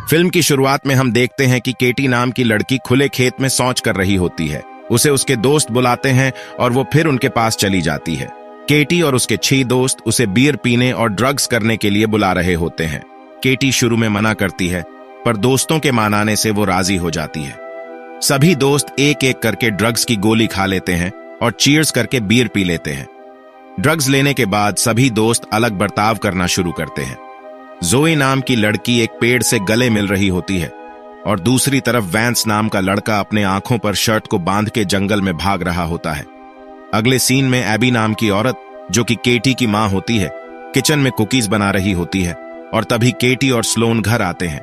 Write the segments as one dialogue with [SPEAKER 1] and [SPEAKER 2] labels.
[SPEAKER 1] Film की शुरुआत में हम देखते हैं कि केटी नाम की लड़की खुले खेत में शौच कर रही होती है। उसे उसके दोस्त बुलाते हैं और वो फिर उनके पास चली जाती है। केटी और उसके 6 दोस्त उसे बियर पीने और ड्रग्स करने के लिए बुला रहे होते हैं। केटी शुरू में मना करती है, पर दोस्तों के मनाने से वो राजी हो जाती है। सभी दोस्त एक एक करके ड्रग्स की गोली खा लेते हैं और चीयर्स करके बियर पी लेते हैं। ड्रग्स लेने के बाद सभी दोस्त अलग बर्ताव करना शुरू करते हैं। जोई नाम की लड़की एक पेड़ से गले मिल रही होती है और दूसरी तरफ वैंस नाम का लड़का अपने आंखों पर शर्ट को बांध के जंगल में भाग रहा होता है। अगले सीन में एबी नाम की औरत, जो कि केटी की मां होती है, किचन में कुकीज बना रही होती है और तभी केटी और स्लोन घर आते हैं।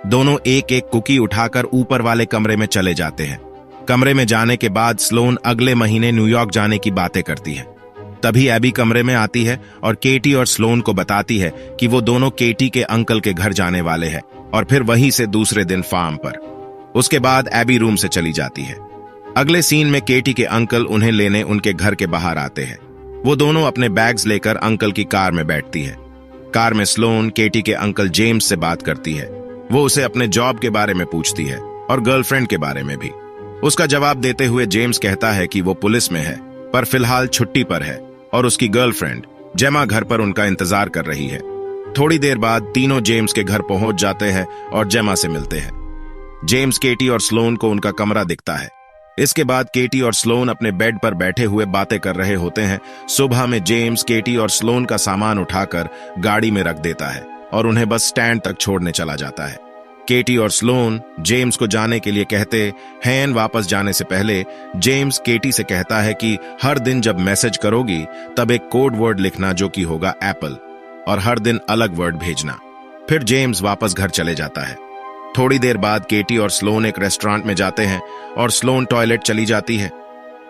[SPEAKER 1] दोनों एक एक कुकी उठाकर ऊपर वाले कमरे में चले जाते हैं। कमरे में जाने के बाद स्लोन अगले महीने न्यूयॉर्क जाने की बातें करती है। तभी एबी कमरे में आती है और केटी और स्लोन को बताती है कि वो दोनों केटी के अंकल के घर जाने वाले हैं और फिर वहीं से दूसरे दिन फार्म पर। उसके बाद एबी रूम से चली जाती है। अगले सीन में केटी के अंकल उन्हें लेने उनके घर के बाहर आते हैं। वो दोनों अपने बैग्स लेकर अंकल की कार में बैठती है। कार में स्लोन केटी के अंकल जेम्स से बात करती है। वो उसे अपने जॉब के बारे में पूछती है और गर्लफ्रेंड के बारे में भी। उसका जवाब देते हुए जेम्स कहता है कि वो पुलिस में है पर फिलहाल छुट्टी पर है और उसकी गर्लफ्रेंड जेमा घर पर उनका इंतजार कर रही है। थोड़ी देर बाद तीनों जेम्स के घर पहुंच जाते हैं और जेमा से मिलते हैं। जेम्स, केटी और स्लोन को उनका कमरा दिखता है। इसके बाद केटी और स्लोन अपने बेड पर बैठे हुए बातें कर रहे होते हैं। सुबह में जेम्स केटी और स्लोन का सामान उठाकर गाड़ी में रख देता है और उन्हें बस स्टैंड तक छोड़ने चला जाता है। केटी और स्लोन जेम्स को जाने के लिए कहते हैं। वापस जाने से पहले जेम्स केटी से कहता है कि हर दिन जब मैसेज करोगी तब एक कोड वर्ड लिखना जो कि होगा एप्पल, और हर दिन अलग वर्ड भेजना। फिर जेम्स वापस घर चले जाता है। थोड़ी देर बाद केटी और स्लोन एक रेस्टोरेंट में जाते हैं और स्लोन टॉयलेट चली जाती है।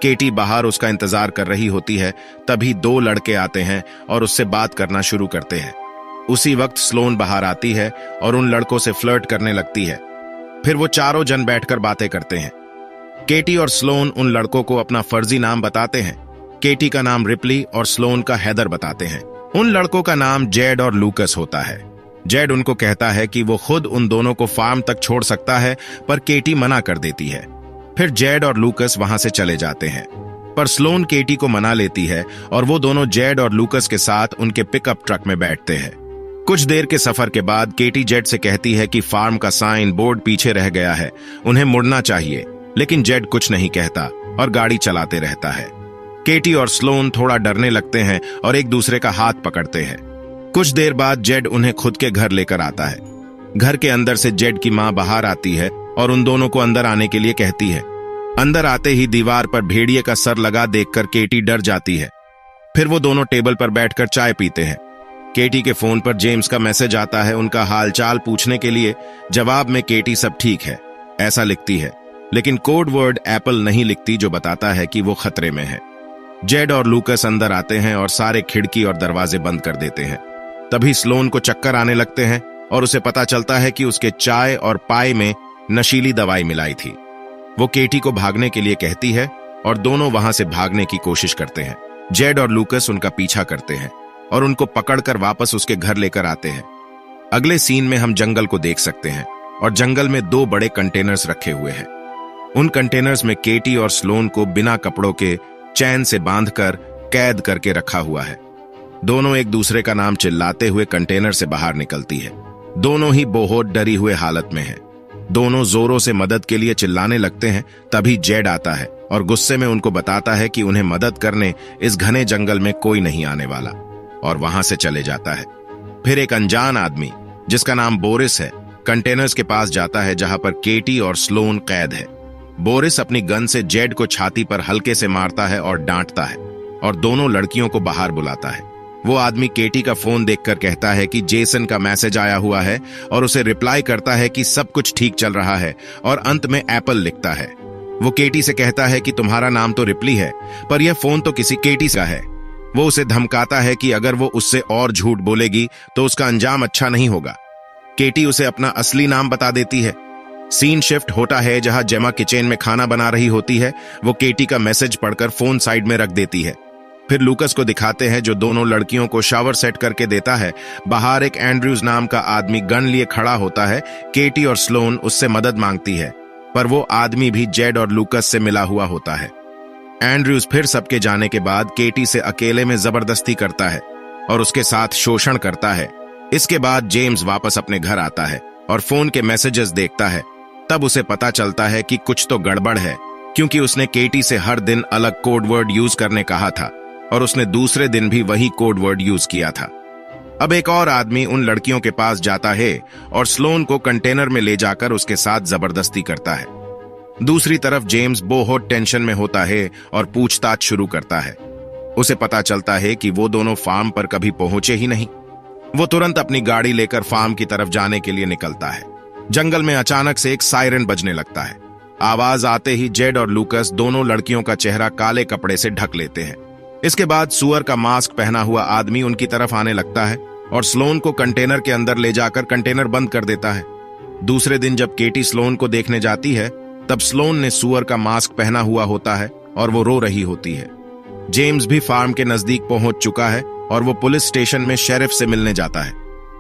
[SPEAKER 1] केटी बाहर उसका इंतजार कर रही होती है। तभी 2 लड़के आते हैं और उससे बात करना शुरू करते हैं। उसी वक्त स्लोन बाहर आती है और उन लड़कों से फ्लर्ट करने लगती है। फिर वो चारों जन बैठकर बातें करते हैं। केटी और स्लोन उन लड़कों को अपना फर्जी नाम बताते हैं। केटी का नाम रिप्ली और स्लोन का हेदर बताते हैं। उन लड़कों का नाम जेड और लूकस होता है। जेड उनको कहता है कि वो खुद उन दोनों को फार्म तक छोड़ सकता है, पर केटी मना कर देती है। फिर जेड और लूकस वहां से चले जाते हैं, पर स्लोन केटी को मना लेती है और वो दोनों जेड और लूकस के साथ उनके पिकअप ट्रक में बैठते हैं। कुछ देर के सफर के बाद केटी जेड से कहती है कि फार्म का साइन बोर्ड पीछे रह गया है, उन्हें मुड़ना चाहिए, लेकिन जेड कुछ नहीं कहता और गाड़ी चलाते रहता है। केटी और स्लोन थोड़ा डरने लगते हैं और एक दूसरे का हाथ पकड़ते हैं। कुछ देर बाद जेड उन्हें खुद के घर लेकर आता है। घर के अंदर से जेड की मां बाहर आती है और उन दोनों को अंदर आने के लिए कहती है। अंदर आते ही दीवार पर भेड़िए का सर लगा देखकर केटी डर जाती है। फिर वो दोनों टेबल पर बैठकर चाय पीते हैं। केटी के फोन पर जेम्स का मैसेज आता है उनका हालचाल पूछने के लिए। जवाब में केटी सब ठीक है ऐसा लिखती है, लेकिन कोड वर्ड एप्पल नहीं लिखती, जो बताता है कि वो खतरे में है। जेड और लूकस अंदर आते हैं और सारे खिड़की और दरवाजे बंद कर देते हैं। तभी स्लोन को चक्कर आने लगते हैं और उसे पता चलता है कि उसके चाय और पाई में नशीली दवाई मिलाई थी। वो केटी को भागने के लिए कहती है और दोनों वहां से भागने की कोशिश करते हैं। जेड और लूकस उनका पीछा करते हैं और उनको पकड़कर वापस उसके घर लेकर आते हैं। अगले सीन में हम जंगल को देख सकते हैं और जंगल में 2 बड़े कंटेनर्स रखे हुए हैं। उन कंटेनर्स में केटी और स्लोन को बिना कपड़ों के चैन से बांधकर कैद करके रखा हुआ है। दोनों एक दूसरे का नाम चिल्लाते हुए कंटेनर से बाहर निकलती है। दोनों ही बहुत डरी हुए हालत में हैं। दोनों जोरों से मदद के लिए चिल्लाने लगते हैं। तभी जेड आता है और गुस्से में उनको बताता है कि उन्हें मदद करने इस घने जंगल में कोई नहीं आने वाला, और वहां से चले जाता है। फिर एक अनजान आदमी जिसका नाम बोरिस है कंटेनर्स के पास जाता है जहां पर केटी और स्लोन कैद है। बोरिस अपनी गन से जेड को छाती पर हल्के से मारता है और डांटता है और दोनों लड़कियों को बाहर बुलाता है। वो आदमी केटी का फोन देखकर कहता है कि जेसन का मैसेज आया हुआ है और उसे रिप्लाई करता है कि सब कुछ ठीक चल रहा है और अंत में एप्पल लिखता है। वो केटी से कहता है कि तुम्हारा नाम तो रिप्ली है, पर यह फोन तो किसी केटी का है। वो उसे धमकाता है कि अगर वो उससे और झूठ बोलेगी तो उसका अंजाम अच्छा नहीं होगा। केटी उसे अपना असली नाम बता देती है। सीन शिफ्ट होता है जहां जेमा किचन में खाना बना रही होती है। वो केटी का मैसेज पढ़कर फोन साइड में रख देती है। फिर लूकस को दिखाते हैं जो दोनों लड़कियों को शावर सेट करके देता है। बाहर एक एंड्रयूज नाम का आदमी गन लिए खड़ा होता है। केटी और स्लोन उससे मदद मांगती है, पर वो आदमी भी जेड और लूकस से मिला हुआ होता है। एंड्रयूज फिर सबके जाने के बाद केटी से अकेले में जबरदस्ती करता है और उसके साथ शोषण करता है। इसके बाद जेम्स वापस अपने घर आता है और फोन के मैसेजेस देखता है। तब उसे पता चलता है कि कुछ तो गड़बड़ है, क्योंकि उसने केटी से हर दिन अलग कोड वर्ड यूज करने कहा था और उसने दूसरे दिन भी वही कोड वर्ड यूज किया था। अब एक और आदमी उन लड़कियों के पास जाता है और स्लोन को कंटेनर में ले जाकर उसके साथ जबरदस्ती करता है। दूसरी तरफ जेम्स बहुत टेंशन में होता है और पूछताछ शुरू करता है। उसे पता चलता है कि वो दोनों फार्म पर कभी पहुंचे ही नहीं। वो तुरंत अपनी गाड़ी लेकर फार्म की तरफ जाने के लिए निकलता है। जंगल में अचानक से एक सायरन बजने लगता है। आवाज आते ही जेड और लूकस दोनों लड़कियों का चेहरा काले कपड़े से ढक लेते हैं। इसके बाद सुअर का मास्क पहना हुआ आदमी उनकी तरफ आने लगता है और स्लोन को कंटेनर के अंदर ले जाकर कंटेनर बंद कर देता है। दूसरे दिन जब केटी स्लोन को देखने जाती है, तब स्लोन ने सुअर का मास्क पहना हुआ होता है और वो रो रही होती है। जेम्स भी फार्म के नजदीक पहुंच चुका है और वो पुलिस स्टेशन में शेरिफ से मिलने जाता है।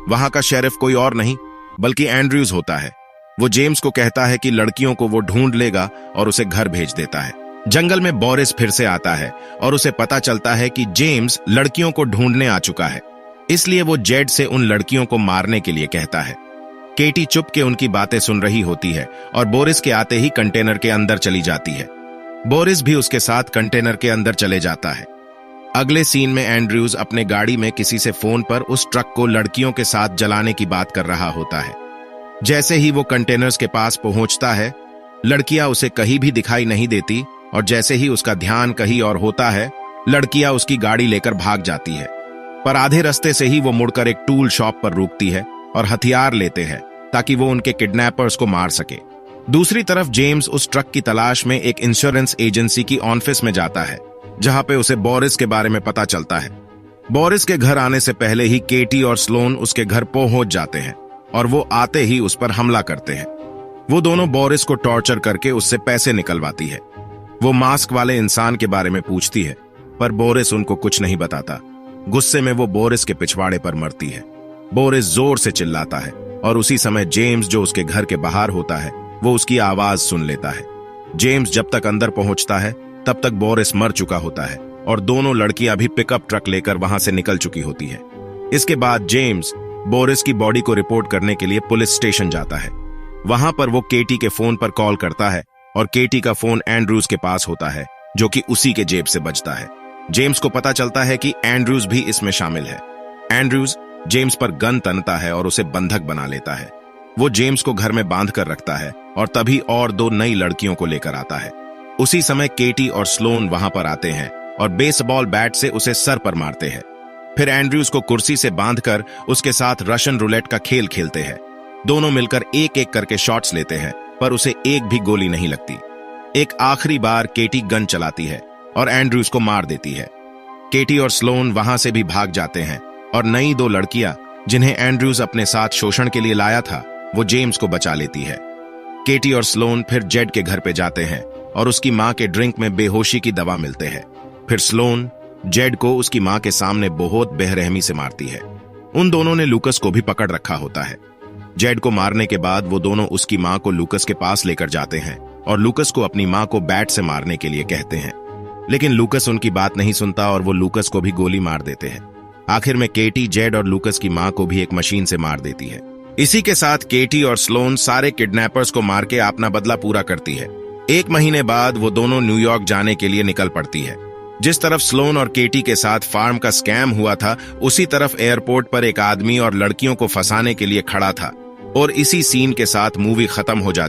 [SPEAKER 1] वहां का शेरिफ कोई और नहीं बल्कि एंड्रयूज होता है। वो जेम्स को कहता है कि लड़कियों को वो ढूंढ लेगा और उसे घर भेज देता है। जंगल में बोरिस फिर से आता है और उसे पता चलता है कि जेम्स लड़कियों को ढूंढने आ चुका है, इसलिए वो जेड से उन लड़कियों को मारने के लिए कहता है। केटी चुप के उनकी बातें सुन रही होती है और बोरिस के आते ही कंटेनर के अंदर चली जाती है। बोरिस भी उसके साथ कंटेनर के अंदर चले जाता है। अगले सीन में एंड्रयूज अपने गाड़ी में किसी से फोन पर उस ट्रक को लड़कियों के साथ जलाने की बात कर रहा होता है। जैसे ही वो कंटेनर्स के पास पहुंचता है, लड़कियां उसे कहीं भी दिखाई नहीं देती और जैसे ही उसका ध्यान कहीं और होता है, लड़कियां उसकी गाड़ी लेकर भाग जाती है। पर आधे रास्ते से ही वो मुड़कर एक टूल शॉप पर रुकती है और हथियार लेते हैं ताकि वो उनके किडनैपर्स को मार सके। दूसरी तरफ जेम्स उस ट्रक की तलाश में एक इंश्योरेंस एजेंसी की ऑफिस में जाता है, जहां पे उसे बोरिस के बारे में पता चलता है। बोरिस के घर आने से पहले ही केटी और स्लोन उसके घर पहुंच जाते हैं और वो आते ही उस पर हमला करते हैं। वो दोनों बोरिस को टॉर्चर करके उससे पैसे निकलवाती है। वो मास्क वाले इंसान के बारे में पूछती है, पर बोरिस उनको कुछ नहीं बताता। गुस्से में वो बोरिस के पिछवाड़े पर मरती है। बोरिस जोर से चिल्लाता है और उसी समय जेम्स, जो उसके घर के बाहर होता है, वो उसकी आवाज सुन लेता है। जेम्स जब तक अंदर पहुंचता है, तब तक बोरिस मर चुका होता है और दोनों लड़कियां भी पिकअप ट्रक लेकर वहां से निकल चुकी होती है। इसके बाद जेम्स बोरिस की बॉडी को रिपोर्ट करने के लिए पुलिस स्टेशन जाता है। वहां पर वो केटी के फोन पर कॉल करता है और केटी का फोन एंड्रयूज के पास होता है, जो कि उसी के जेब से बजता है। जेम्स को पता चलता है कि एंड्रयूज भी इसमें शामिल है। एंड्रयूज जेम्स पर गन तनता है और उसे बंधक बना लेता है। वो जेम्स को घर में बांध कर रखता है और तभी और दो नई लड़कियों को लेकर आता है। उसी समय केटी और स्लोन वहां पर आते हैं और बेसबॉल बैट से उसे सर पर मारते हैं। फिर एंड्रयूज को कुर्सी से बांधकर उसके साथ रशियन रूलेट का खेल खेलते हैं। दोनों मिलकर एक एक करके शॉट्स लेते हैं, पर उसे एक भी गोली नहीं लगती। एक आखिरी बार केटी गन चलाती है और एंड्रयूज को मार देती है। केटी और स्लोन वहां से भी भाग जाते हैं और नई दो लड़कियां, जिन्हें एंड्रयूज अपने साथ शोषण के लिए लाया था, वो जेम्स को बचा लेती है। केटी और स्लोन फिर जेड के घर पे जाते हैं और उसकी मां के ड्रिंक में बेहोशी की दवा मिलते हैं। फिर स्लोन जेड को उसकी मां के सामने बहुत बेरहमी से मारती है। उन दोनों ने लूकस को भी पकड़ रखा होता है। जेड को मारने के बाद वो दोनों उसकी मां को लूकस के पास लेकर जाते हैं और लूकस को अपनी मां को बैट से मारने के लिए कहते हैं, लेकिन लूकस उनकी बात नहीं सुनता और वो लूकस को भी गोली मार देते हैं। आखिर में केटी जेड और लूकस की मां को भी एक मशीन से मार देती है। इसी के साथ केटी और स्लोन सारे किडनैपर्स को मार के अपना बदला पूरा करती है। 1 महीने बाद वो दोनों न्यूयॉर्क जाने के लिए निकल पड़ती है। जिस तरफ स्लोन और केटी के साथ फार्म का स्कैम हुआ था, उसी तरफ एयरपोर्ट पर एक आदमी और लड़कियों को फंसाने के लिए खड़ा था और इसी सीन के साथ मूवी खत्म हो जाती है।